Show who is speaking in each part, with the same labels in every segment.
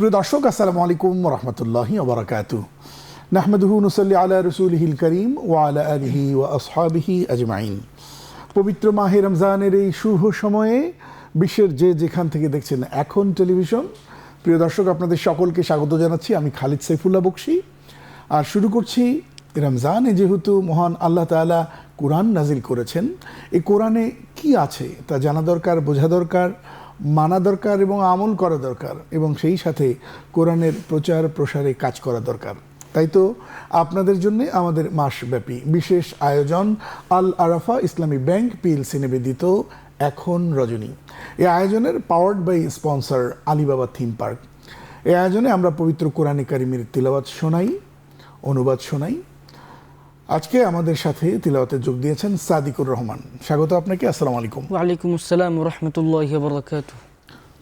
Speaker 1: সুপ্রিয় দর্শক, আসসালামু আলাইকুম ওয়া রাহমাতুল্লাহি ওয়া বারাকাতুহু। নাহমাদুহু নুসাল্লি আলা রাসূলিহিল কারীম ওয়া আলা আলিহি ওয়া আসহাবিহি আজমাইন। পবিত্র মাহে রমজানের এই শুভ সময়ে বিশ্বের যে যেখান থেকে দেখছেন এখন টেলিভিশন, প্রিয় দর্শক, আপনাদের সকলকে স্বাগত জানাচ্ছি। আমি খালিদ সাইফুল্লাহ বকশী। আর শুরু করছি, রমজানে যেহেতু মহান আল্লাহ তাআলা কোরআন নাজিল করেছেন, এই কোরআনে কি আছে তা জানা দরকার, বোঝা দরকার, মানা দরকার এবং আমল করা দরকার, এবং সেই সাথে কোরআনের প্রচার প্রসারে কাজ করা দরকার। তাই তো আপনাদের জন্য আমাদের মাসব্যাপী বিশেষ আয়োজন আল আরাফা ইসলামী ব্যাংক পিএলসি নিবেদিত এখন রজনী। এই আয়োজনের powered by sponsor Alibaba theme park. এই আয়োজনে আমরা পবিত্র কোরআনে কারিমের তিলাওয়াত শোনাই, অনুবাদ শোনাই। আজকে আমাদের সাথে তিলাওয়াতে যোগ দিয়েছেন সাদিকুর রহমান। স্বাগত আপনাকে। আসসালামু আলাইকুম।
Speaker 2: ওয়া আলাইকুম আসসালাম ওয়া রাহমাতুল্লাহি ওয়া বারাকাতুহু।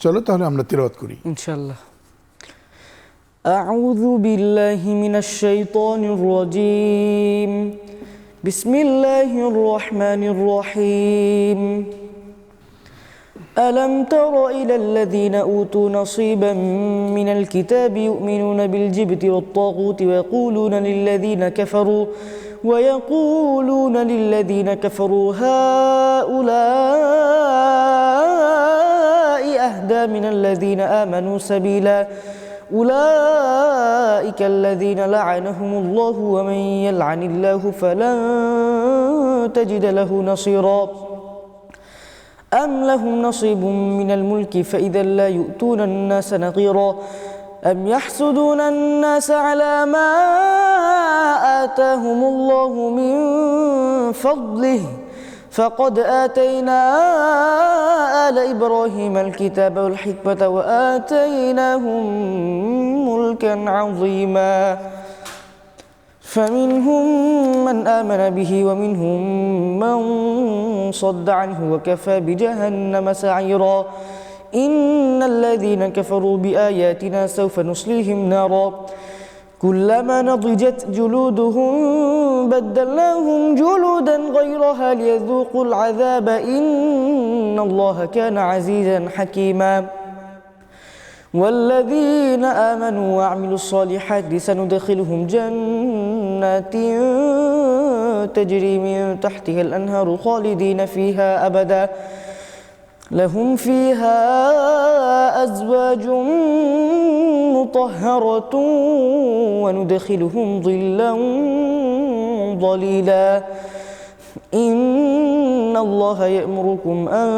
Speaker 1: চলো তাহলে আমরা তিলাওয়াত করি
Speaker 2: ইনশাআল্লাহ। আউযু বিল্লাহি মিনাশ শাইতানির রাজীম। বিসমিল্লাহির রহমানির রহিম। ألم تر إلى الذين أوتوا نصيبا من الكتاب يؤمنون بالجبت والطاغوت ويقولون للذين كفروا هؤلاء أهدى من الذين آمنوا سبيلا أولئك الذين لعنهم الله ومن يلعن الله فلن تجد له نصيرا أم لهم نصيب من الملك فإذا لا يؤتون الناس نقيرا أم يحسدون الناس على ما آتاهم الله من فضله فقد آتينا آل إبراهيم الكتاب والحكمة وآتيناهم ملكا عظيما فمنهم من آمن به ومنهم من صد عنه وكفى بجهنم سعيرا إن الذين كفروا بآياتنا سوف نصليهم نارا كلما نضجت جلودهم بدلناهم جلودا غيرها ليذوقوا العذاب إن الله كان عزيزا حكيما والذين آمنوا وعملوا الصالحات سندخلهم جنات تجري من تحتها الأنهار خالدين فيها أبدا لهم فيها أزواج مطهرة وندخلهم ظلا ظليلا إن الله يأمركم أن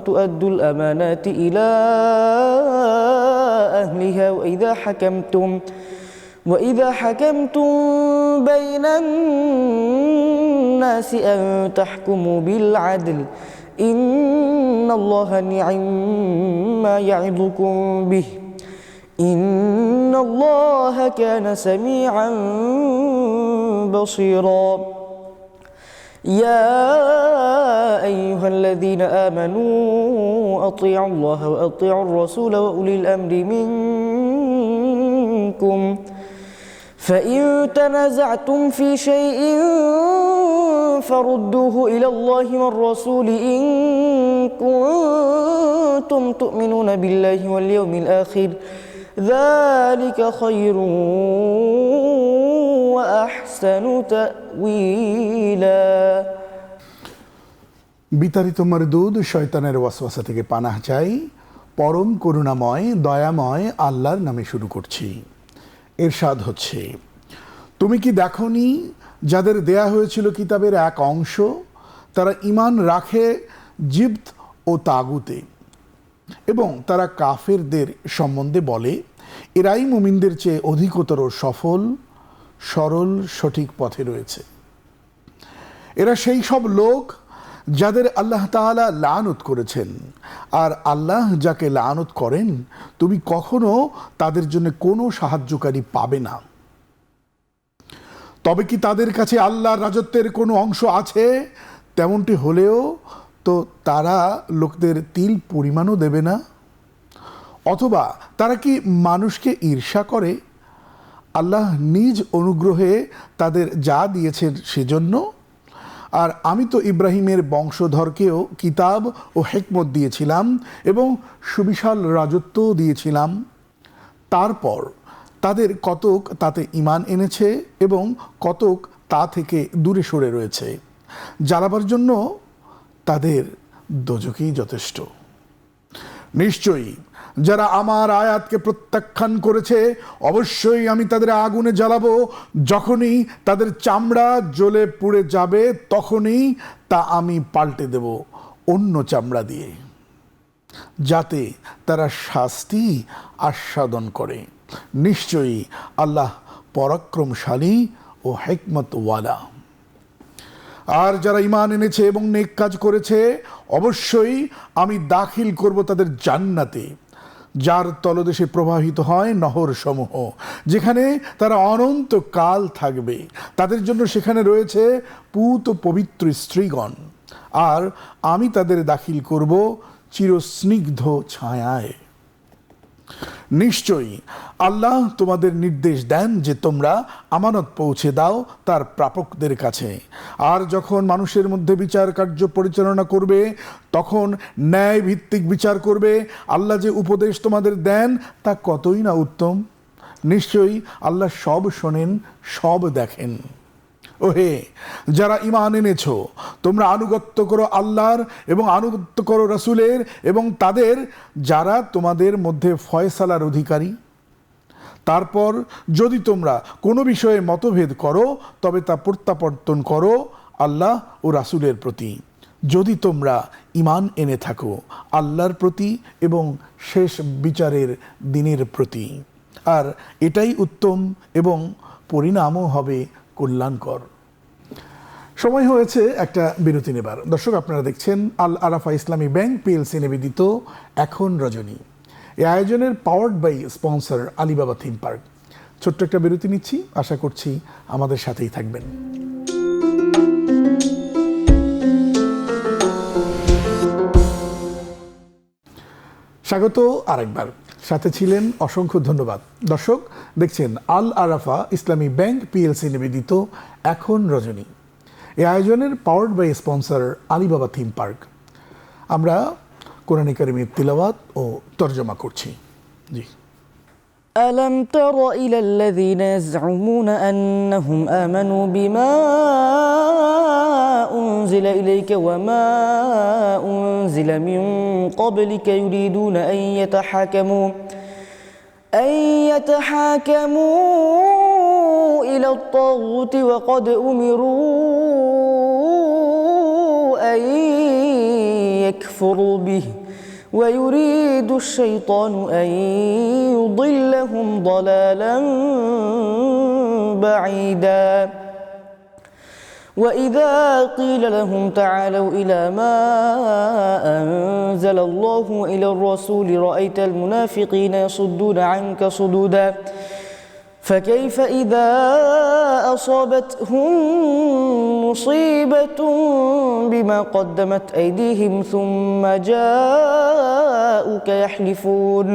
Speaker 2: تؤدوا الأمانات إلى أهلها وإذا حكمتم بين الناس أن تحكموا بالعدل إن الله نعم ما يعظكم به إن الله كان سميعا بصيرا يا أيها الذين آمنوا أطيعوا الله وأطيعوا الرسول وأولي الأمر منكم فإن تنازعتم في شيء فردوه إلى الله والرسول إن كنتم تؤمنون بالله واليوم الآخر ذلك خير وأحسن تأويلا।
Speaker 1: বিতাড়িত মরদুদ শয়তানের ওয়াসওয়াসা থেকে পানাহ চাই, পরম করুণাময় দয়াময় আল্লাহর নামে শুরু করছি। এরশাদ হচ্ছে, তুমি কি দেখনি যাদের দেয়া হয়েছিল কিতাবের এক অংশ, তারা ঈমান রাখে জিবত ও তাগুতে, এবং তারা কাফেরদের সম্বন্ধে বলে এরাই মুমিনদের চেয়ে অধিকতর সফল, সরল, সঠিক পথে রয়েছে। এরা সেই সব লোক যাদের আল্লাহ তাআলা লানত করেছেন, আর আল্লাহ যাকে লানত করেন তুমি কখনো তাদের জন্য কোনো সাহায্যকারী পাবে না। তবে কি তাদের কাছে আল্লাহর রাজত্বের কোনো অংশ আছে? তেমনটি হলেও তো তারা লোকদের তিল পরিমাণও দেবে না। অথবা তারা কি মানুষকে ঈর্ষা করে? আল্লাহ নিজ অনুগ্রহে তাদের যা দিয়েছেন সেজন্য। আর আমি তো ইব্রাহিমের বংশধরকেও কিতাব ও হিকমত দিয়েছিলাম এবং সুবিশাল রাজত্বও দিয়েছিলাম। তারপর তাদের কতক তাতে ঈমান এনেছে এবং কতক তা থেকে দূরে সরে রয়েছে, জ্বালাবার জন্য তাদের দোজখই যথেষ্ট। নিশ্চয়ই যারা আমার আয়াতকে প্রত্যাখ্যান করেছে অবশ্যই আমি তাদের আগুনে জ্বালাবো, যখনই তাদের চামড়া জ্বলে পুড়ে যাবে তখনই তা আমি পাল্টে দেব অন্য চামড়া দিয়ে, যাতে তারা শাস্তি আস্বাদন করে। নিশ্চয়ই আল্লাহ পরাক্রমশালী ও হিকমতওয়ালা। আর যারা ঈমান এনেছে এবং নেক কাজ করেছে অবশ্যই আমি দাখিল করব তাদের জান্নাতে, যার তলদেশে প্রবাহিত হয় নহর সমূহ, যেখানে তারা অনন্তকাল থাকবে। তাদের জন্য সেখানে রয়েছে পূত পবিত্র স্ত্রীগণ, আর আমি তাদের দাখিল করব চিরস্নিগ্ধ ছায়ায়। নিশ্চয়ই আল্লাহ তোমাদের নির্দেশ দেন যে তোমরা আমানত পৌঁছে দাও তার প্রাপকদের কাছে, আর যখন মানুষের মধ্যে বিচার কার্য পরিচালনা করবে তখন ন্যায় ভিত্তিক বিচার করবে। আল্লাহ যে উপদেশ তোমাদের দেন তা কতই না উত্তম। নিশ্চয়ই আল্লাহ সব শোনেন, সব দেখেন। ওহে যারা ঈমান এনেছো, তোমরা আনুগত্য করো আল্লাহর এবং আনুগত্য করো রাসূলের এবং তাদের যারা তোমাদের মধ্যে ফয়সালার অধিকারী। তারপর যদি তোমরা কোনো বিষয়ে মতভেদ করো তবে তা প্রত্যাবর্তন করো আল্লাহ ও রাসূলের প্রতি, যদি তোমরা ঈমান এনে থাকো আল্লাহর প্রতি এবং শেষ বিচারের দিনের প্রতি, আর এটাই উত্তম এবং পরিণামও হবে কল্যাণকর। সময় হয়েছে একটা বিরতি নেবার। দর্শক, আপনারা দেখছেন আল আরাফা ইসলামী ব্যাংক পিএলসি নিবেদিত এখন রজনী। এই আয়োজনের powered by sponsor Alibaba theme park. ছোট্ট একটা বিরতি নিচ্ছি, আশা করছি আমাদের সাথেই থাকবেন। স্বাগত আরেকবার, সাথে ছিলেন অসংখ্য ধন্যবাদ। দর্শক, দেখছেন আল আরাফা ইসলামী ব্যাংক পিএলসি নিবেদিত এখন রজনী। এই আয়োজনের powered by sponsor Alibaba theme park. আমরা কোরআন কারীমের তিলাওয়াত ও তরজমা করছি। জি।
Speaker 2: ألم تر إلى الذين يزعمون أنهم آمنوا بما أنزل إليك وما أنزل من قبلك يريدون أن يتحاكموا إلى الطاغوت وقد أمروا أن يكفروا به ويريد الشيطان أن يضلهم ضلالا بعيدا وإذا قيل لهم تعالوا إلى ما أنزل الله إلى الرسول رأيت المنافقين يصدون عنك صدودا فكيف إذا أصابتهم مصيبة بما قدمت أيديهم ثم جاءوك يحلفون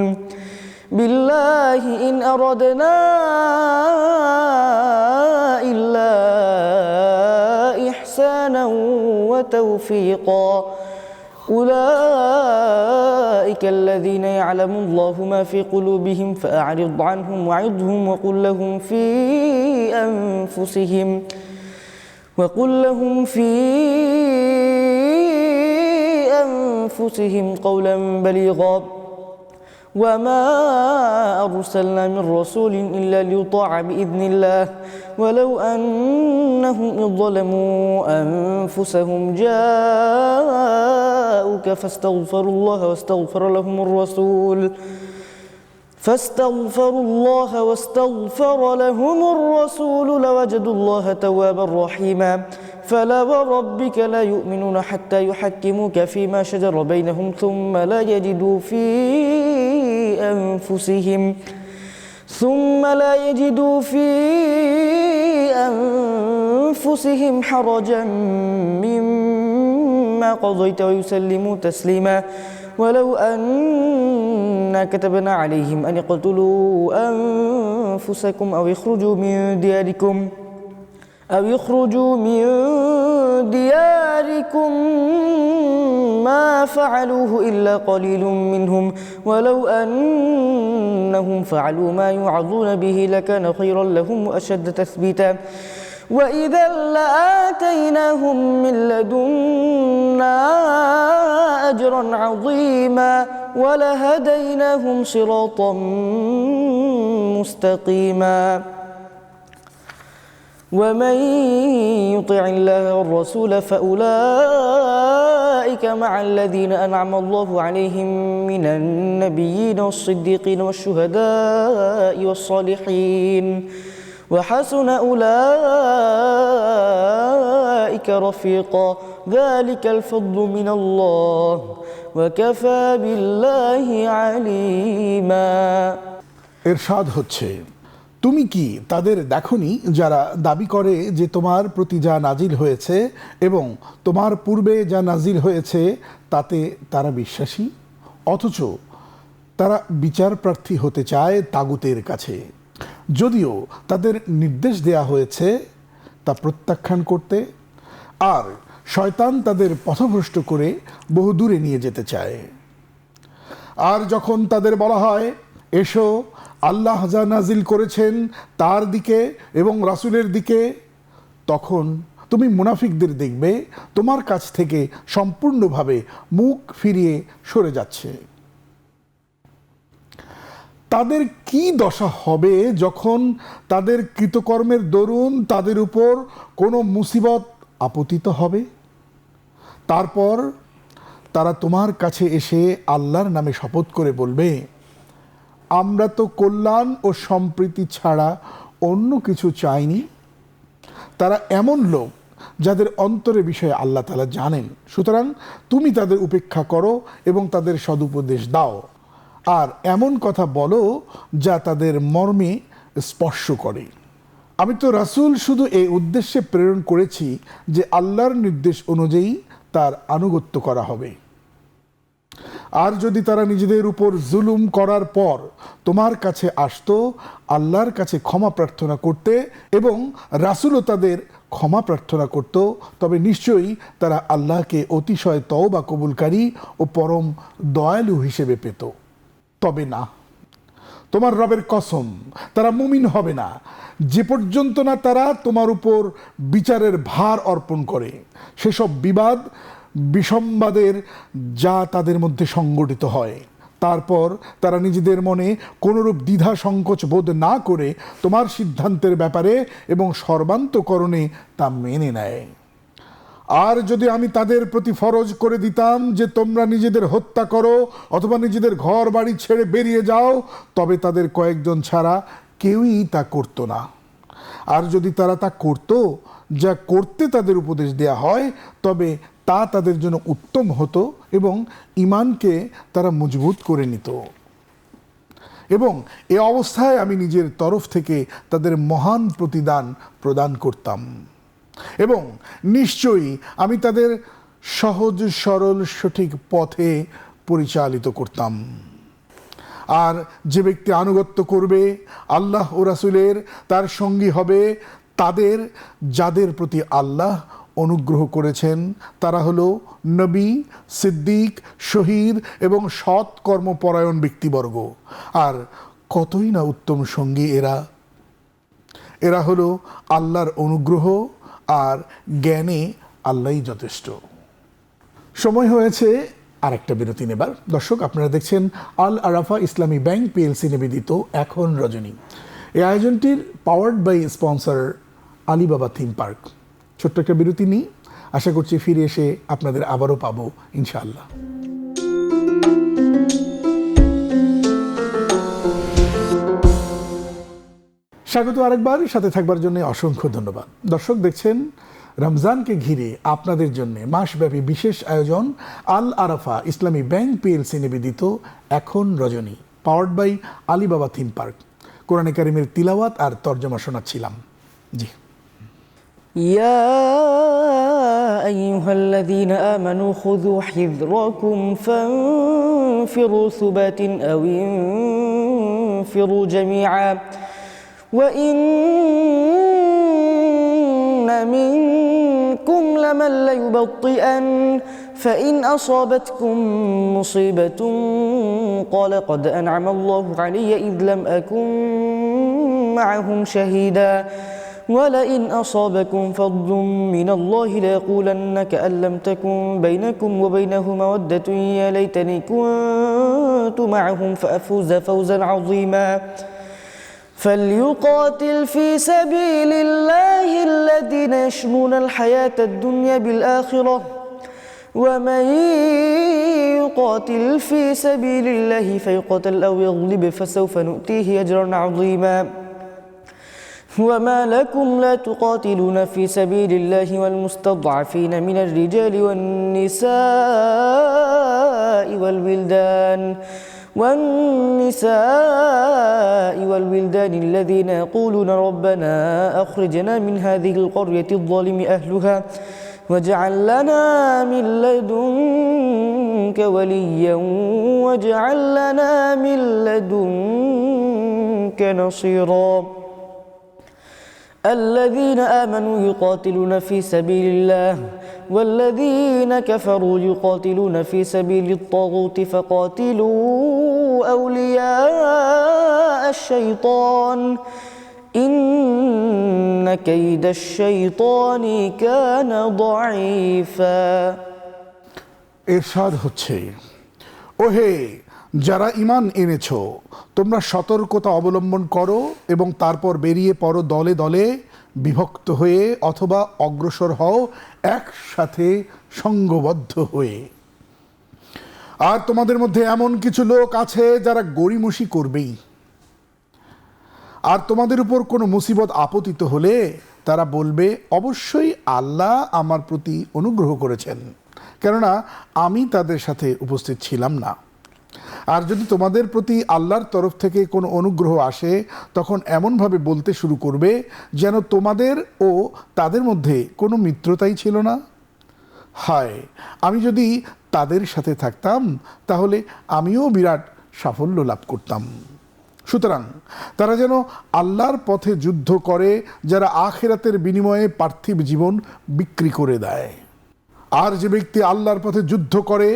Speaker 2: بالله إن أردنا إلا إحسانا وتوفيقا أولئك الذين يعلم الله ما في قلوبهم فأعرض عنهم وعظهم وقل لهم في أنفسهم قولا بليغا وما أرسلنا من رسول إلا ليطاع بإذن الله ولو أنهم إذ ظلموا أنفسهم جاءوك فاستغفروا الله واستغفر لهم الرسول لوجدوا الله توابا رحيما فلا وربك لا يؤمنون حتى يحكموك فيما شجر بينهم ثم لا يجدوا في أنفسهم حرجا مما قضيت ويسلموا تسليما ولو أنا كتبنا عليهم أن اقتلوا أنفسكم أو يخرجوا من دياركم ما فعلوه إلا قليل منهم ولو أنهم فعلوا ما يوعظون به لكان خيرا لهم وأشد تثبيتا وإذا لآتيناهم من لدنا أجرا عظيما ولهديناهم صراطا مستقيما ومن يطع الله والرسول فأولئك مع الذين أنعم الله عليهم من النبيين والصديقين والشهداء والصالحين وحسن أولئك رفيقا ذلك الفضل من الله وكفى بالله عليما
Speaker 1: ইরশাদ হচ্ছে, তুমি কি তাদের দেখনি যারা দাবি করে যে তোমার প্রতি যা নাজিল হয়েছে এবং তোমার পূর্বে যা নাজিল হয়েছে তাতে তারা বিশ্বাসী, অথচ তারা বিচার প্রার্থী হতে চায় তাগুতের কাছে, যদিও তাদের নির্দেশ দেয়া হয়েছে তা প্রত্যাখ্যান করতে, আর শয়তান তাদের পথভ্রষ্ট করে বহু দূরে নিয়ে যেতে চায়। আর যখন তাদের বলা হয়, এসো আল্লাহ যা নাজিল করেছেন তার দিকে এবং রাসূলের দিকে, তখন তুমি মুনাফিকদের দেখবে তোমার কাছ থেকে সম্পূর্ণভাবে মুখ ফিরিয়ে সরে যাচ্ছে। তাদের কি দশা হবে যখন তাদের কৃতকর্মের দরুন তাদের উপর কোনো মুসিবত আপতিত হবে? তারপর তারা তোমার কাছে এসে আল্লাহর নামে শপথ করে বলবে, আমরা তো কল্যাণ ও সম্প্রীতি ছাড়া অন্য কিছু চাইনি। তারা এমন লোক যাদের অন্তরের বিষয়ে আল্লাহ তাআলা জানেন, সুতরাং তুমি তাদের উপেক্ষা করো এবং তাদের সদুপদেশ দাও, আর এমন কথা বলো যা তাদের মর্মে স্পর্শ করে। আমি তো রাসূল শুধু এই উদ্দেশ্যে প্রেরণ করেছি যে আল্লাহর নির্দেশ অনুযায়ী তার আনুগত্য করা হবে। আর যদি তারা নিজেদের উপর জুলুম করার পর তোমার কাছে আসতো আল্লাহর কাছে ক্ষমা প্রার্থনা করতে এবং রাসূলও তাদের ক্ষমা প্রার্থনা করত, তবে নিশ্চয়ই তারা আল্লাহকে অতিশয় তওবা কবুলকারী ও পরম দয়ালু হিসেবে পেত। তবে না, তোমার রবের কসম, তারা মুমিন হবে না যে পর্যন্ত না তারা তোমার উপর বিচারের ভার অর্পণ করে সেসব বিবাদ বিসম্বাদের যা তাদের মধ্যে সংগঠিত হয়। তারপর তারা নিজেদের মনে কোনরূপ দ্বিধা সংকোচ বোধ না করে তোমার সিদ্ধান্তের ব্যাপারে এবং সর্বান্তকরণে তা মেনে নেয়। আর যদি আমি তাদের প্রতি ফরজ করে দিতাম যে তোমরা নিজেদের হত্যা করো অথবা নিজেদের ঘর বাড়ি ছেড়ে বেরিয়ে যাও, তবে তাদের কয়েকজন ছাড়া কেউই তা করত না। আর যদি তারা তা করত যা করতে তাদের উপদেশ দেয়া হয়, তবে তা তাদের জন্য উত্তম হতো এবং ঈমানকে তারা মজবুত করে নিত। এবং এ অবস্থায় আমি নিজের তরফ থেকে তাদের মহান প্রতিদান প্রদান করতাম এবং নিশ্চয়ই আমি তাদের সহজ সরল সঠিক পথে পরিচালিত করতাম। আর যে ব্যক্তি আনুগত্য করবে আল্লাহ ও রাসূলের, তার সঙ্গী হবে তাদের যাদের প্রতি আল্লাহ অনুগ্রহ করেছেন, তারা হলো নবী, সিদ্দিক, শহীদ এবং সৎ কর্মপরায়ণ ব্যক্তিবর্গ। আর কতই না উত্তম সঙ্গী এরা হলো আল্লাহর অনুগ্রহ, আর জ্ঞানে আল্লাহই যথেষ্ট। সময় হয়েছে আরেকটা বিরতি নেবার। দর্শক, আপনারা দেখছেন আল আরাফা ইসলামী ব্যাংক পিএলসি নিবেদিত এখন রজনী। এই আয়োজনটির powered by sponsor Alibaba theme park. ছোট্ট একটা বিরতি নিই, আশা করছি ফিরে এসে আপনাদের আবারও পাবো ইনশাআল্লাহ। স্বাগত আরেকবার, সাথে থাকবার জন্য অসংখ্য ধন্যবাদ। দর্শক, দেখছেন রমজানকে ঘিরে আপনাদের জন্য মাসব্যাপী বিশেষ আয়োজন আল আরাফা ইসলামী ব্যাংক পিএলসি নিবেদিত এখন রজনী, powered by Alibaba theme park. কোরআনে কারিমের তিলাওয়াত আর তর্জমা শোনাচ্ছিলাম। জি।
Speaker 2: يا أيها الذين آمنوا خذوا حذركم فانفروا ثبات أو انفروا جميعا وإن منكم لَأَمَنْ لَيُبَطِّئَنَّ فَإِنْ أَصَابَتْكُمْ مُصِيبَةٌ قَالَ قَدْ أَنْعَمَ اللَّهُ عَلَيَّ إِذْ لَمْ أَكُنْ مَعَهُمْ شَهِيدًا وَلَئِنْ أَصَابَكُمْ فَضْلٌ مِّنَ اللَّهِ لَيَقُولَنَّ كَأَن لَّمْ تَكُن بَيْنَكُمْ وَبَيْنَهُ مَوَدَّةٌ يَا لَيْتَنِي كُنتُ مَعَهُمْ فَأَفُوزَ فَوْزًا عَظِيمًا فَلْيُقَاتِلْ فِي سَبِيلِ اللَّهِ الَّذِينَ يَشْرُونَ الْحَيَاةَ الدُّنْيَا بِالْآخِرَةِ وَمَن يُقَاتِلْ فِي سَبِيلِ اللَّهِ فَيُقْتَلْ أَوْ يَغْلِبْ فَسَوْفَ نُؤْتِيهِ أَجْرًا عَظِيمًا وما لكم لا تقاتلون في سبيل الله والمستضعفين من الرجال والنساء والولدان الذين يقولون ربنا أخرجنا من هذه القرية الظالم أهلها واجعل لنا من لدنك وليا واجعل لنا من لدنك نصيرا الذين آمنوا يقاتلون في سبيل الله والذين كفروا يقاتلون في سبيل الطاغوت فقاتلوا أولياء الشيطان إن كيد الشيطان كان ضعيفا
Speaker 1: ইরশাদ হচ্ছে, ওহে যারা ঈমান এনেছো, তোমরা সতর্কতা অবলম্বন করো এবং তারপর বেরিয়ে পড়ো দলে দলে বিভক্ত হয়ে অথবা অগ্রসর হও একসাথে সঙ্গবদ্ধ হয়ে। আর তোমাদের মধ্যে এমন কিছু লোক আছে যারা গড়িমসি করবেই, আর তোমাদের উপর কোনো মুসিবত আপতিত হলে তারা বলবে অবশ্যই আল্লাহ আমার প্রতি অনুগ্রহ করেছেন, কেননা আমি তাদের সাথে উপস্থিত ছিলাম না। আর যদি তোমাদের প্রতি আল্লাহর তরফ থেকে কোনো অনুগ্রহ আসে তখন এমনভাবে বলতে শুরু করবে যেন তোমাদের ও তাদের মধ্যে কোনো মিত্রতাই ছিল না। হায়, আমি যদি তাদের সাথে থাকতাম তাহলে আমিও বিরাট সাফল্য লাভ করতাম। সুতরাং তারা যেন আল্লাহর পথে যুদ্ধ করে যারা আখিরাতের বিনিময়ে পার্থিব জীবন বিক্রি করে দেয়। আর যে ব্যক্তি আল্লাহর পথে যুদ্ধ করে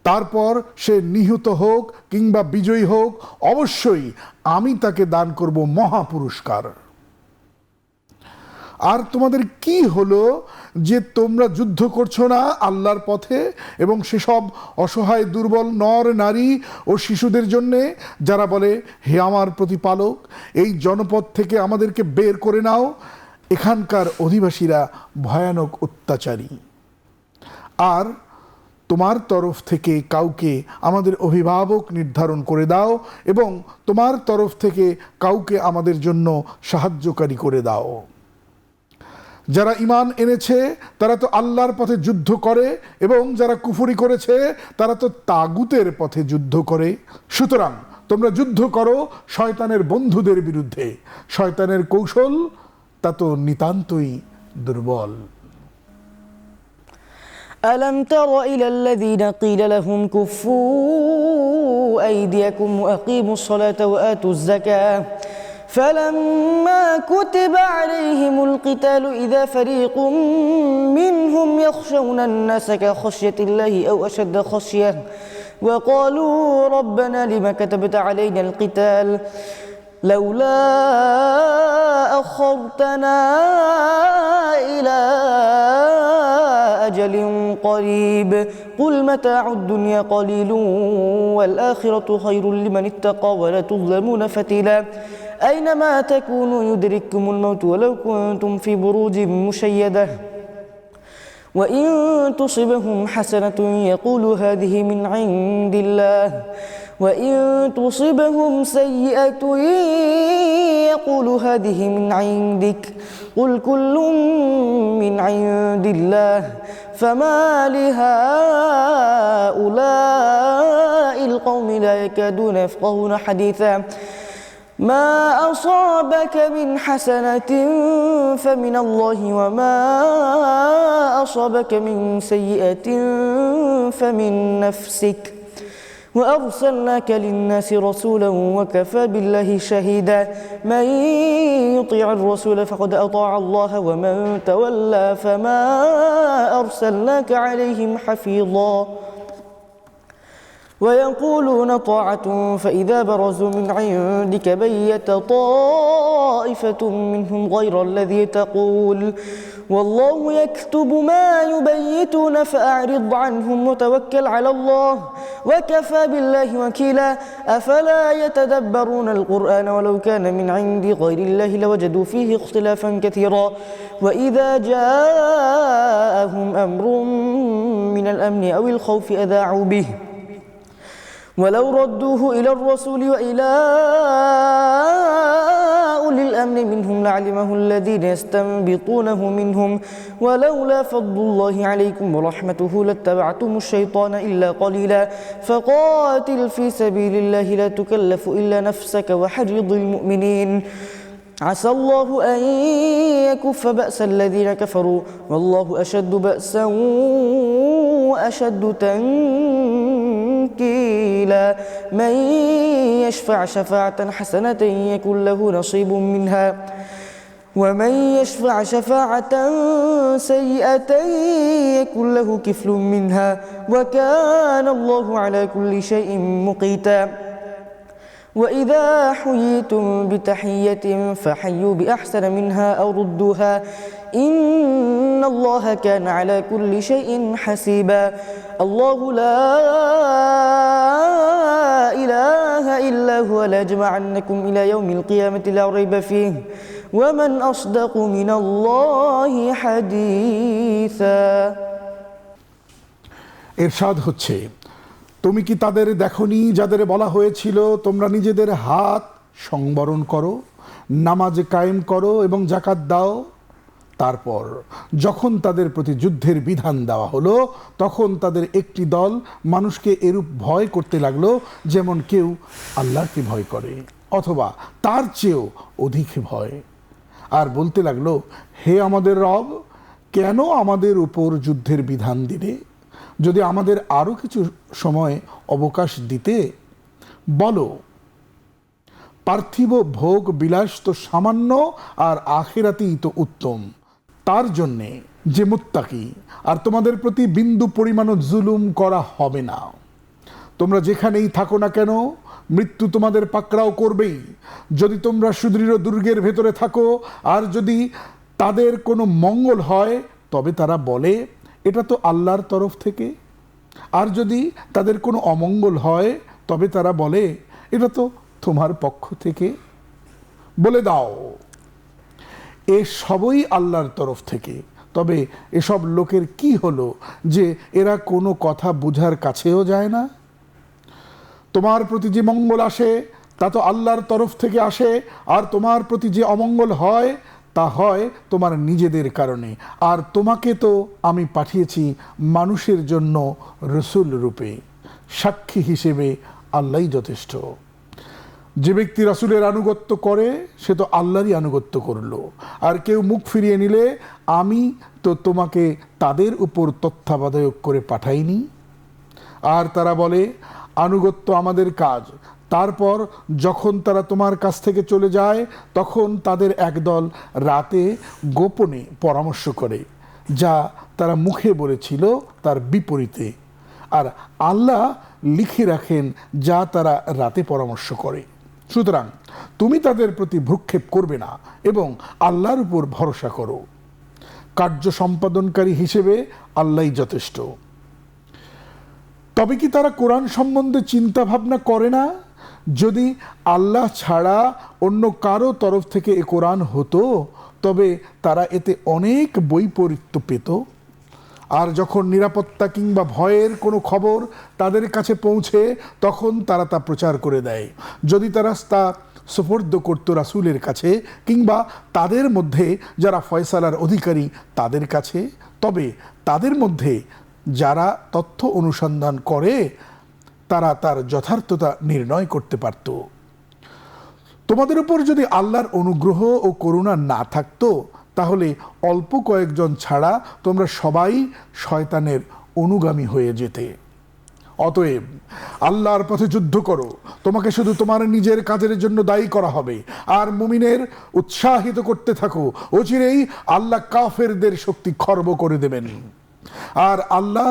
Speaker 1: তারপর সে নিহত হোক কিংবা বিজয়ী হোক, অবশ্যই আমি তাকে দান করব মহা পুরস্কার। আর তোমাদের কি হলো যে তোমরা যুদ্ধ করছো না আল্লাহর পথে এবং সেসব অসহায় দুর্বল নর নারী ও শিশুদের জন্যে যারা বলে, হে আমার প্রতিপালক, এই জনপদ থেকে আমাদেরকে বের করে নাও, এখানকার অধিবাসীরা ভয়ানক অত্যাচারী। আর তোমার তরফ থেকে কাউকে আমাদের অভিভাবক নির্ধারণ করে দাও এবং তোমার তরফ থেকে কাউকে আমাদের জন্য সাহায্যকারী করে দাও। যারা ঈমান এনেছে তারা তো আল্লাহর পথে যুদ্ধ করে এবং যারা কুফরি করেছে তারা তো তাগুতের পথে যুদ্ধ করে। সুতরাং তোমরা যুদ্ধ করো শয়তানের বন্ধুদের বিরুদ্ধে, শয়তানের কৌশল তা তো নিতান্তই দুর্বল।
Speaker 2: ألم تر إلى الذين قيل لهم كفوا أيديكم وأقيموا الصلاة وآتوا الزكاة فلما كتب عليهم القتال إذا فريق منهم يخشون الناس كخشية الله أو أشد خشية وقالوا ربنا لم كتبت علينا القتال لولا أخرتنا إلى أجل قريب قل متاع الدنيا قليل والآخرة خير لمن اتقى ولا تظلمون فتيلا أينما تكونوا يدرككم الموت ولو كنتم في بروج مشيدة وإن تصبهم حسنة يقولوا هذه من عند الله وإن تصبهم سيئة يقولوا هذه من عندك قل كل من عند الله فما لهؤلاء القوم لا يكادون يفقهون حديثا ما أصابك من حسنة فمن الله وما أصابك من سيئة فمن نفسك وأرسلناك للناس رسولا وكفى بالله شهيدا من يطيع الرسول فقد أطاع الله ومن تولى فما أرسلناك عليهم حفيظا ويقولون طاعة فإذا برزوا من عندك بيت طائفة منهم غير الذي تقول والله يكتب ما يبيتون فأعرض عنهم وتوكل على الله وكفى بالله وكيلا أفلا يتدبرون القرآن ولو كان من عند غير الله لوجدوا فيه اختلافا كثيرا وإذا جاءهم أمر من الأمن أو الخوف أذاعوا به ولو ردوه إلى الرسول وإلى أولي الأمر منهم لعلمه الذين يستنبطونه منهم ولولا فضل الله عليكم ورحمته لاتبعتم الشيطان إلا قليلا فقاتل في سبيل الله لا تكلف إلا نفسك وحرض المؤمنين عسى الله أن يكف بأس الذين كفروا والله أشد بأسا وأشد تنكيلا من يشفع شفاعة حسنة يكن له نصيب منها ومن يشفع شفاعة سيئة يكن له كفل منها وكان الله على كل شيء مقيتا وإذا حييتم بتحية فحيوا بأحسن منها أو ردوها إن الله كان على كل شيء حسيبا الله لا إله إلا هو ليجمعنكم إلى يوم القيامة لا ريب فيه ومن أصدق من الله حديثا
Speaker 1: ইরশাদ হচ্ছে, তুমি কি তাদের দেখনি যাদের বলা হয়েছিল তোমরা নিজেদের হাত সংবরণ করো, নামাজ কায়েম করো এবং যাকাত দাও? তারপর যখন তাদের প্রতি যুদ্ধের বিধান দেওয়া হলো তখন তাদের একটি দল মানুষকে এরূপ ভয় করতে লাগলো যেমন কেউ আল্লাহকে ভয় করে অথবা তার চেয়েও অধিক ভয়, আর বলতে লাগলো, হে আমাদের রব, কেন আমাদের উপর যুদ্ধের বিধান দিলে? যদি আমাদের আরও কিছু সময় অবকাশ দিতে। বলো, পার্থিব ভোগ বিলাস তো সামান্য, আর আখিরাতেই তো উত্তম তার জন্যে যে মুত্তাকি, আর তোমাদের প্রতি বিন্দু পরিমাণও জুলুম করা হবে না। তোমরা যেখানেই থাকো না কেন মৃত্যু তোমাদের পাকড়াও করবেই। যদি তোমরা সুদৃঢ় দুর্গের ভেতরে থাকো আর যদি তাদের কোনো মঙ্গল হয় তবে তারা বলে এটা তো আল্লাহর তরফ থেকে, আর যদি তাদের কোনো অমঙ্গল হয় তবে তারা বলে এটা তো তোমার পক্ষ থেকে। বলে দাও, এ সবই আল্লাহর তরফ থেকে। তবে এসব লোকের কি হলো যে এরা কোনো কথা বুঝার কাছেও যায় না? তোমার প্রতি যে মঙ্গল আসে তা তো আল্লাহর তরফ থেকে আসে, আর তোমার প্রতি যে অমঙ্গল হয় তা হয় তোমার নিজেদের কারণে। আর তোমাকে তো আমি পাঠিয়েছি মানুষের জন্য রসুল রূপে, সাক্ষী হিসেবে আল্লাহই যথেষ্ট। যে ব্যক্তি রাসূলের আনুগত্য করে সে তো আল্লাহরই আনুগত্য করলো, আর কেউ মুখ ফিরিয়ে নিলে আমি তো তোমাকে তাদের উপর তত্ত্বাবধায়ক করে পাঠাইনি। আর তারা বলে আনুগত্য আমাদের কাজ। তারপর যখন তারা তোমার কাছ থেকে চলে যায় তখন তাদের একদল রাতে গোপনে পরামর্শ করে, যা তারা মুখে বলেছিল তার বিপরীতে, আর আল্লাহ লিখে রাখেন যা তারা রাতে পরামর্শ করে। সুতরাং তুমি তাদের প্রতি ভ্রুক্ষেপ করবে না এবং আল্লাহর উপর ভরসা করো। কার্য সম্পাদনকারী হিসেবে আল্লাহই যথেষ্ট। তবে কি তারা কোরআন সম্বন্ধে চিন্তা ভাবনা করে না? যদি আল্লাহ ছাড়া অন্য কারো তরফ থেকে এ কোরআন হতো তবে তারা এতে অনেক বৈপরীত্য পেত। আর যখন নিরাপত্তা কিংবা ভয়ের কোনো খবর তাদের কাছে পৌঁছে তখন তারা তা প্রচার করে দেয়। যদি তারা তা সুপর্দ করত রাসূলের কাছে কিংবা তাদের মধ্যে যারা ফয়সালার অধিকারী তাদের কাছে, তবে তাদের মধ্যে যারা তথ্য অনুসন্ধান করে তারা তার যথার্থতা নির্ণয় করতে পারত। তোমাদের উপর যদি আল্লাহর অনুগ্রহ ও করুণা না থাকতো তাহলে অল্প কয়েকজন ছাড়া তোমরা সবাই শয়তানের অনুগামী হয়ে যেতে। অতএব আল্লাহর পথে যুদ্ধ করো, তোমাকে শুধু তোমার নিজের কাজের জন্য দায়ী করা হবে। আর মুমিনের উৎসাহিত করতে থাকো, অচিরেই আল্লাহ কাফেরদের শক্তি খর্ব করে দেবেন। আর আল্লাহ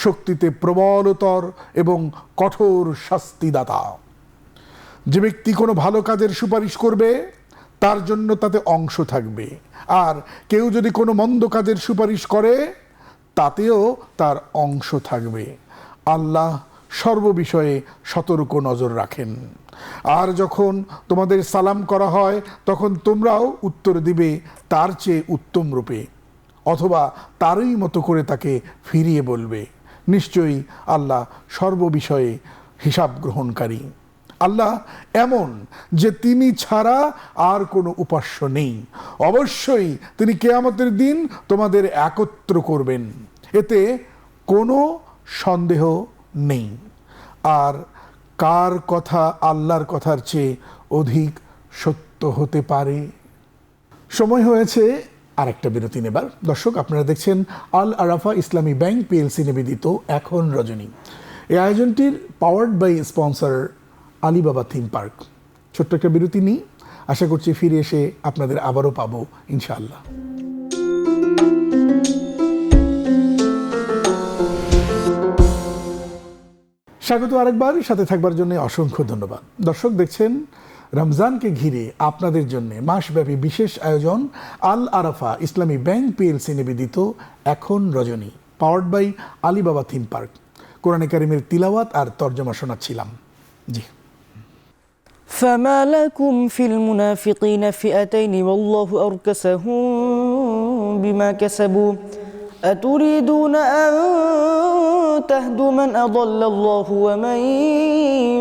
Speaker 1: শক্তিতে প্রবলতর এবং কঠোর শাস্তিদাতা। যে ব্যক্তি কোনো ভালো কাজের সুপারিশ করবে তার জন্য তাতে অংশ থাকবে, আর কেউ যদি কোনো মন্দ কাজের সুপারিশ করে তাতেও তার অংশ থাকবে। আল্লাহ সর্ববিষয়ে সতর্ক নজর রাখেন। আর যখন তোমাদের সালাম করা হয় তখন তোমরাও উত্তর দিবে তার চেয়ে উত্তম রূপে, অথবা তারই মতো করে তাকে ফিরিয়ে বলবে। নিশ্চয়ই আল্লাহ সর্ববিষয়ে হিসাব গ্রহণকারী। আল্লাহ এমন যে তিনি ছাড়া আর কোনো উপাস্য নেই। অবশ্যই তিনি কিয়ামতের দিন তোমাদের একত্র করবেন, এতে কোনো সন্দেহ নেই। আর কার কথা আল্লাহর কথার চেয়ে অধিক সত্য হতে পারে? সময় হয়েছে আরেকটা বিরতি নেবার। দর্শক, আপনারা দেখছেন আল আরাফা ইসলামী ব্যাংক পিএলসি নিবেদিত এখন রজনী। এই আয়োজনটির powered by sponsor Alibaba theme park. ছোট্ট একটা বিরতি নিই, আশা করছি ফিরে এসে আপনাদের আবারও পাবো ইনশাআল্লাহ। স্বাগত আরেকবার, সাথে থাকবার জন্য অসংখ্য ধন্যবাদ। দর্শক, দেখছেন রমজানকে ঘিরে আপনাদের জন্য মাসব্যাপী বিশেষ আয়োজন আল আরাফা ইসলামী ব্যাংক পিএলসি নিবেদিত এখন রজনী, powered by Alibaba theme park. কোরআনে কারিমের তিলাওয়াত আর তর্জমা শোনাচ্ছিলাম। জি।
Speaker 2: فما لكم في المنافقين فئتين والله أركسهم بما كسبوا أتريدون أن تهدوا من أضل الله ومن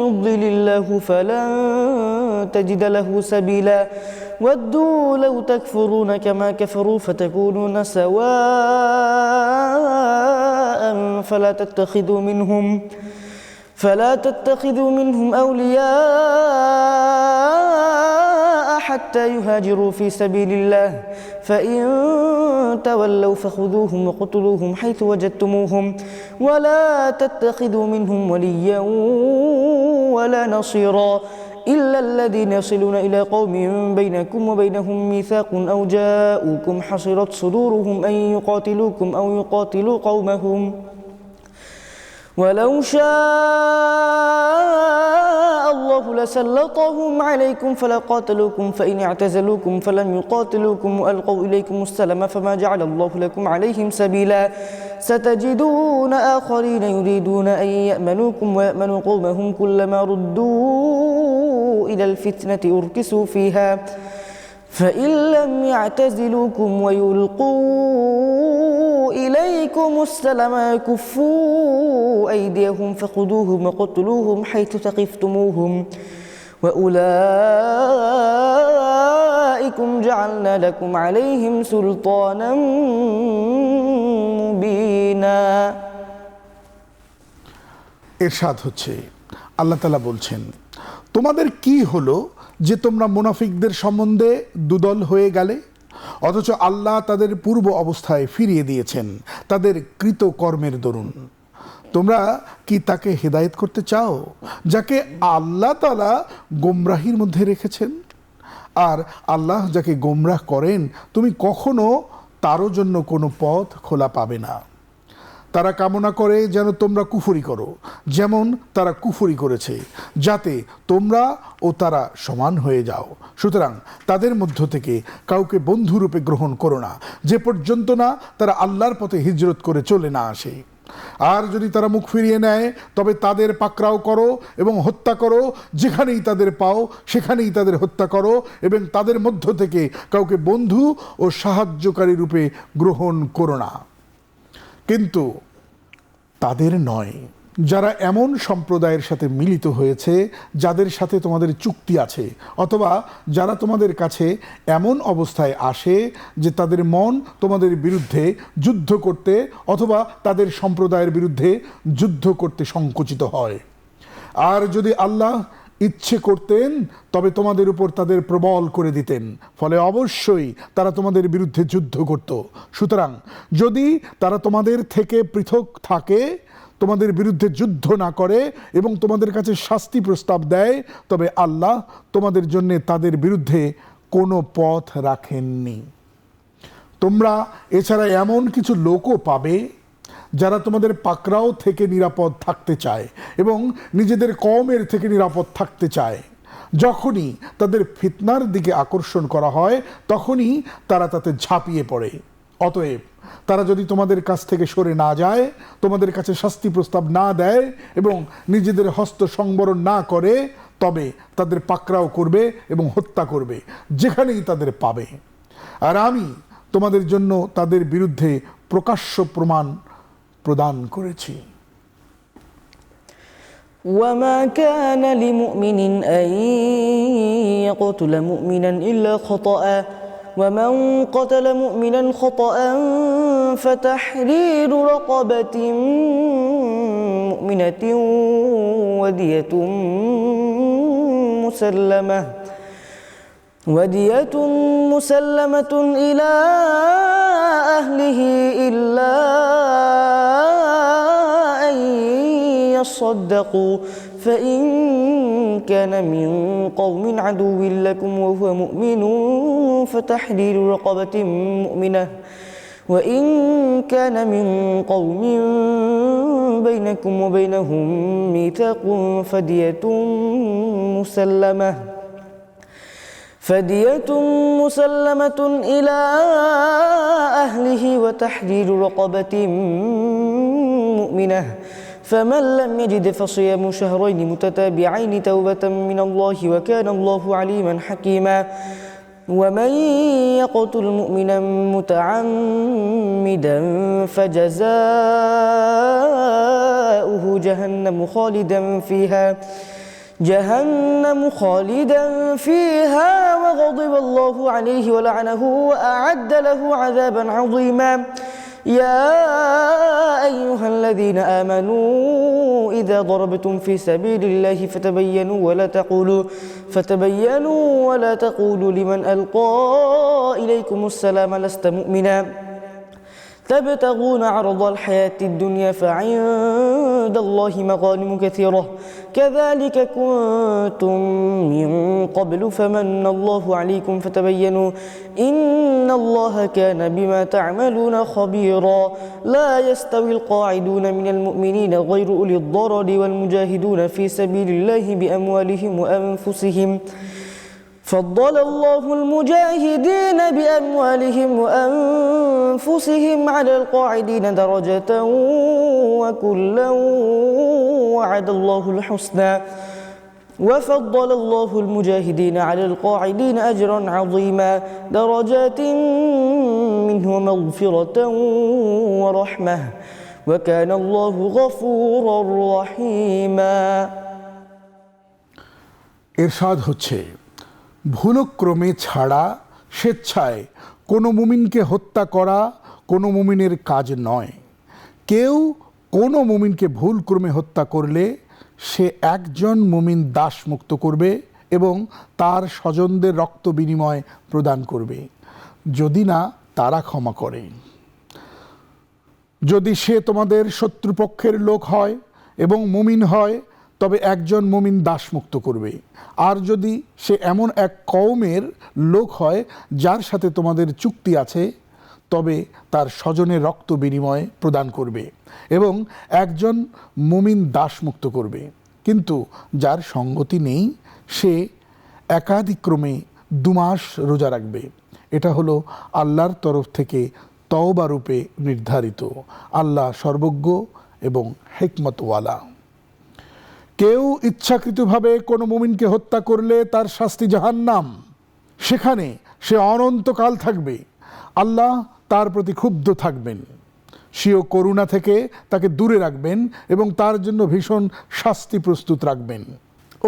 Speaker 2: يضلل الله فلن تجد له سبيلا ودوا لو تكفرون كما كفروا فتكونون سواء فلا تتخذوا منهم أولياء حتى يهاجروا في سبيل الله فإن تولوا فخذوهم وقتلوهم حيث وجدتموهم ولا تتخذوا منهم وليا ولا نصيرا إلا الذين يصلون إلى قوم بينكم وبينهم ميثاق أو جاءوكم حصرت صدورهم أن يقاتلوكم أو يقاتلوا قومهم ولو شاء الله لسلطهم عليكم فلقاتلوكم فإن اعتزلوكم فلم يقاتلوكم وألقوا إليكم السلام فما جعل الله لكم عليهم سبيلا ستجدون آخرين يريدون أن يأمنوكم ويأمنوا قومهم كلما ردوا إلى الفتنة أركسوا فيها فإن لم يعتزلوكم ويلقوا إليكم السلام يكفوا أيديهم فخذوهم وقتلوهم حيث ثقفتموهم وأولئكم جعلنا لكم عليهم سلطانا مبينا।
Speaker 1: ইরশাদ হচ্ছে, আল্লাহ তাআলা বলছেন, তোমাদের কি হলো যে তোমরা মুনাফিকদের সম্বন্ধে দুদল হয়ে গেলে, অথচ আল্লাহ তাদের পূর্ব অবস্থায় ফিরিয়ে দিয়েছেন তাদের কৃত কর্মের দরুন। তোমরা কি তাকে হেদায়েত করতে চাও যাকে আল্লাহ তাআলা গোমরাহির মধ্যে রেখেছেন? আর আল্লাহ যাকে গোমরাহ করেন তুমি কখনো তারও জন্য কোনো পথ খোলা পাবে না। তারা কামনা করে যেন তোমরা কুফরি করো, যেমন তারা কুফরি করেছে, যাতে তোমরা ও তারা সমান হয়ে যাও। সুতরাং তাদের মধ্য থেকে কাউকে বন্ধুরূপে গ্রহণ করো না, যে পর্যন্ত না তারা আল্লাহর পথে হিজরত করে চলে না আসে। আর যদি তারা মুখ ফিরিয়ে নেয় তবে তাদের পাকড়াও করো এবং হত্যা করো, যেখানেই তাদের পাও সেখানেই তাদের হত্যা করো, এবং তাদের মধ্য থেকে কাউকে বন্ধু ও সাহায্যকারী রূপে গ্রহণ করো না। কিন্তু তাদের নয় যারা এমন সম্প্রদায়ের সাথে মিলিত হয়েছে যাদের সাথে তোমাদের চুক্তি আছে, অথবা যারা তোমাদের কাছে এমন অবস্থায় আসে যে তাদের মন তোমাদের বিরুদ্ধে যুদ্ধ করতে অথবা তাদের সম্প্রদায়ের বিরুদ্ধে যুদ্ধ করতে সংকুচিত হয়। আর যদি আল্লাহ ইচ্ছে করতেন তবে তোমাদের উপর তাদের প্রবল করে দিতেন, ফলে অবশ্যই তারা তোমাদের বিরুদ্ধে যুদ্ধ করত। সুতরাং যদি তারা তোমাদের থেকে পৃথক থাকে তোমাদের বিরুদ্ধে যুদ্ধ না করে এবং তোমাদের কাছে শাস্তি প্রস্তাব দেয়, তবে আল্লাহ তোমাদের জন্য তাদের বিরুদ্ধে কোনো পথ রাখেননি। তোমরা এছাড়া এমন কিছু লোকও পাবে যারা তোমাদের পাকড়াও থেকে নিরাপদ থাকতে চায় এবং নিজেদের কওমের থেকে নিরাপদ থাকতে চায়। যখনই তাদের ফিতনার দিকে আকর্ষণ করা হয় তখনই তারা তাতে ঝাঁপিয়ে পড়ে। অতএব তারা যদি তোমাদের কাছ থেকে সরে না যায়, তোমাদের কাছে শাস্তি প্রস্তাব না দেয় এবং নিজেদের হস্ত সংবরণ না করে, তবে তাদের পাকড়াও করবে এবং হত্যা করবে যেখানেই তাদের পাবে। আর আমি তোমাদের জন্য তাদের বিরুদ্ধে প্রকাশ্য প্রমাণ প্রদান করেছি।
Speaker 2: وما كان لمؤمن أن يقتل مؤمنا إلا خطأ ومن قتل مؤمنا خطأ فتحرير رقبة مؤمنة ودية مسلمة إلى أهله إلا أن يصدقوا فإن كان من قوم عدو لكم وهو مؤمن فتحرير رقبة مؤمنة وإن كان من قوم بينكم وبينهم ميثاق فدية مسلمة إلى أهله وتحرير رقبة مؤمنة فمن لم يجد فصيام شهرين متتابعين توبة من الله وكان الله عليما حكيما ومن يقتل مؤمنا متعمدا فجزاؤه جهنم خالدا فيها وغضب الله عليه ولعنه وأعد له عذابا عظيما يا أيها الذين آمنوا إذا ضربتم في سبيل الله فتبينوا ولا تقولوا لمن ألقى إليكم السلام لست مؤمنا تبتغون عرض الحياة الدنيا فعند الله مغانم كثيرة كذلك كنتم من قبل فمن الله عليكم فتبينوا إن الله كان بما تعملون خبيرا لا يستوي القاعدون من المؤمنين غير أولي الضرر والمجاهدون في سبيل الله بأموالهم وأنفسهم فضل الله المجاهدين بأموالهم وأنفسهم على القاعدين درجة وكلا وعد الله الحسنى وفضل الله المجاهدين على القاعدين أجرا عظيما درجات منه مغفرة ورحمة وكان الله غفورا رحيما
Speaker 1: ইরশাদ হচ্ছে, ভুলক্রমে ছাড়া স্বেচ্ছায় কোনো মুমিনকে হত্যা করা কোনো মুমিনের কাজ নয়। কেউ কোনো মুমিনকে ভুলক্রমে হত্যা করলে সে একজন মুমিন দাসমুক্ত করবে এবং তার স্বজনদের রক্ত বিনিময় প্রদান করবে, যদি না তারা ক্ষমা করে। যদি সে তোমাদের শত্রুপক্ষের লোক হয় এবং মুমিন হয় তবে একজন মুমিন দাসমুক্ত করবে। আর যদি সে এমন এক কওমের লোক হয় যার সাথে তোমাদের চুক্তি আছে তবে তার স্বজনের রক্ত বিনিময় প্রদান করবে এবং একজন মুমিন দাসমুক্ত করবে। কিন্তু যার সঙ্গতি নেই সে একাদিক্রমে 2 মাস রোজা রাখবে। এটা হলো আল্লাহর তরফ থেকে তওবা রূপে নির্ধারিত। আল্লাহ সর্বজ্ঞ এবং হিকমতওয়ালা। কেউ ইচ্ছাকৃতভাবে কোনো মুমিনকে হত্যা করলে তার শাস্তি জাহান্নাম, সেখানে সে অনন্তকাল থাকবে। আল্লাহ তার প্রতি ক্ষুব্ধ থাকবেন, স্বীয় করুণা থেকে তাকে দূরে রাখবেন এবং তার জন্য ভীষণ শাস্তি প্রস্তুত রাখবেন।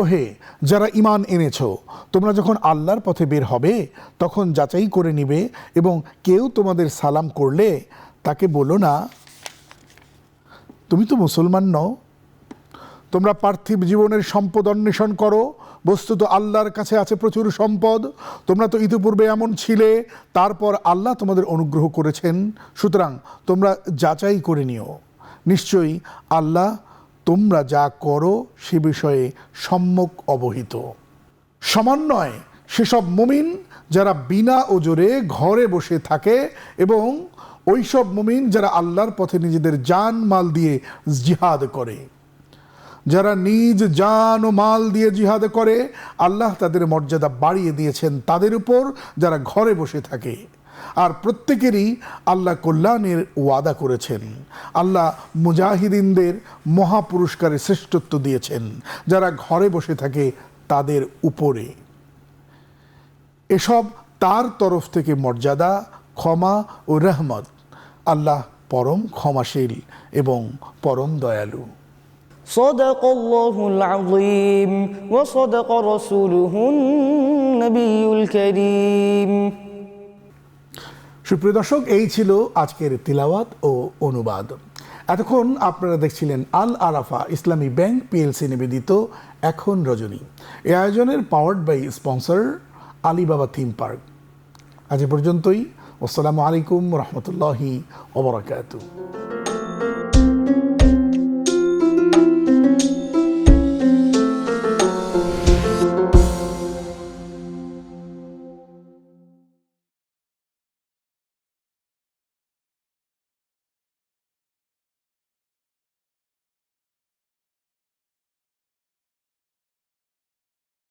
Speaker 1: ওহে যারা ঈমান এনেছো, তোমরা যখন আল্লাহর পথে বের হবে তখন যাচাই করে নিবে এবং কেউ তোমাদের সালাম করলে তাকে বলো না তুমি তো মুসলমান নও। তোমরা পার্থিব জীবনের সম্পদ অন্বেষণ করো, বস্তুত আল্লাহর কাছে আছে প্রচুর সম্পদ। তোমরা তো ইতিপূর্বে এমন ছিলে, তারপর আল্লাহ তোমাদের অনুগ্রহ করেছেন। সুতরাং তোমরা যাচাই করে নিও। নিশ্চয়ই আল্লাহ তোমরা যা করো সে বিষয়ে সম্যক অবহিত। সমন্বয় সেসব মুমিন যারা বিনা ওজরে ঘরে বসে থাকে এবং ওইসব মুমিন যারা আল্লাহর পথে নিজেদের জান মাল দিয়ে জিহাদ করে। যারা নিজ জান ও মাল দিয়ে জিহাদ করে আল্লাহ তাদের মর্যাদা বাড়িয়ে দিয়েছেন তাদের উপর যারা ঘরে বসে থাকে। আর প্রত্যেকেরই আল্লাহ কল্যাণের ওয়াদা করেছেন। আল্লাহ মুজাহিদিনদের মহা পুরস্কারে শ্রেষ্ঠত্ব দিয়েছেন যারা ঘরে বসে থাকে তাদের উপরে। এসব তার তরফ থেকে মর্যাদা, ক্ষমা ও রহমত। আল্লাহ পরম ক্ষমাশীল এবং পরম দয়ালু।
Speaker 2: صدق الله العظيم وصدق رسوله النبي الكريم।
Speaker 1: সুপ্রিয় দর্শক, এই ছিল আজকের তিলাওয়াত ও অনুবাদ। এতক্ষণ আপনারা দেখছিলেন আল আরাফা ইসলামী ব্যাংক পিএলসি নিবেদিত এখন রজনী। এই আয়োজনের powered by sponsor Alibaba theme park. আজ পর্যন্তই। আসসালামু আলাইকুম রহমতুল্লাহি ওয়া বারাকাতুহু।